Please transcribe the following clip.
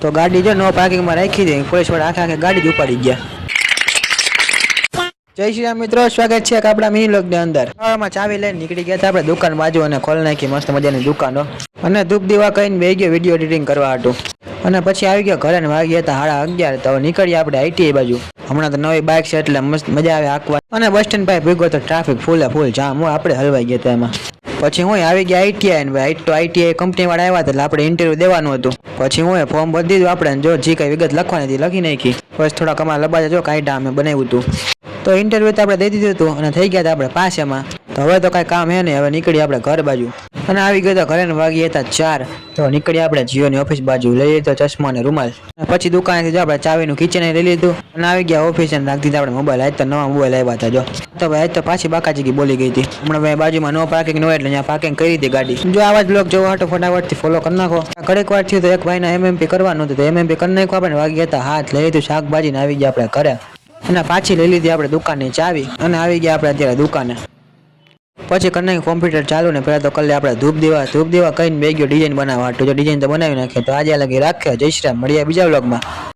તો ગાડી જો નો પાર્કિંગમાં રાખી દે, પોલીસ વાળા આખે ગાડી જ ઉપાડી ગયા. જય શ્રી રામ મિત્રો, સ્વાગત છે આપણા મિની વ્લોગ ની અંદર. સવારમાં ચાવી લઈને નીકળી ગયા હતા આપણે દુકાન બાજુ અને ખોલી નાખી મસ્ત મજાની દુકાનો અને ધૂપ દીવા કહીને બે ગયો વિડીયો એડિટિંગ કરવા હતું. અને પછી આવી ગયો ઘરે ને વાગ્યા હતા 11:30. તો નીકળીએ આપણે આઈટીઆઈ બાજુ. હમણાં તો નવી બાઇક છે એટલે મસ્ત મજા આવે આંકવા. અને બસ સ્ટેન્ડ પાસે ભેગો તો ટ્રાફિક ફૂલ જામ હોય, આપણે હલવાઈ ગયા હતા એમાં. પછી હું આવી ગયા આઈટીઆઈ ને આઈટીઆઈ કંપની વાળા આવ્યા હતા એટલે આપણે ઇન્ટરવ્યુ દેવાનું હતું. પછી હું ફોર્મ ભરી દીધું આપણે, જો જે કઈ વિગત લખવાની હતી લખી નાખી. બસ થોડા કમા લબાજા જો કાંઈ અમે બનાવ્યું હતું. તો ઇન્ટરવ્યુ તો આપણે દઈ દીધું હતું અને થઈ ગયા હતા આપણે પાસ એમાં. તો હવે તો કાંઈ કામ હે નહીં, હવે નીકળી આપણે ઘર બાજુ. અને આવી ગયો તો ઘરે ને વાગી હતા 4. તો નીકળી આપણે જીઓની ઓફિસ બાજુ, લઈ લીધો ચશ્મા અને રૂમાલ. પછી દુકાનેથી જો આપણે ચાવીનું કિચન લઈ લીધું અને આવી ગયા ઓફિસ અને રાખી દીધા આપણે મોબાઈલ. આજ તો નવા મોબાઈલ આવ્યા હતા જો. તો ભાઈ આજ તો પાછી બાકાજી બોલી ગઈ હતી. હમણાં ભાઈ બાજુમાં નો પાર્કિંગ ન હોય એટલે અહીંયા પાર્કિંગ કરી હતી ગાડી. જો આવા જ બ્લોગ જોવા હતો ફટાફટથી ફોલો કરી નાખો. ઘડીક વાર થયું તો એક ભાઈના એમએમપી કરવાનું હતું, તો એમએમપી કરી નાખો આપણે. વાગી હતા હાથ, લઈ લીધું શાકભાજી ને આવી ગયા આપણે ઘરે. અને પાછી લઈ લીધી આપણે દુકાનની ચાવી અને આવી ગયા આપણે અત્યારે દુકાને. પછી કરી નાખી કોમ્પ્યુટર ચાલુ ને પહેલા તો કરી લે આપણે ધૂપ દીવા કહીને બે ગયો ડિઝાઇન બનાવવા. તો ડિઝાઇન તો બનાવી નાખીએ. તો આજે લગી રાખ્યો. જય શ્રી રામ, મળીએ બીજા વ્લોગમાં.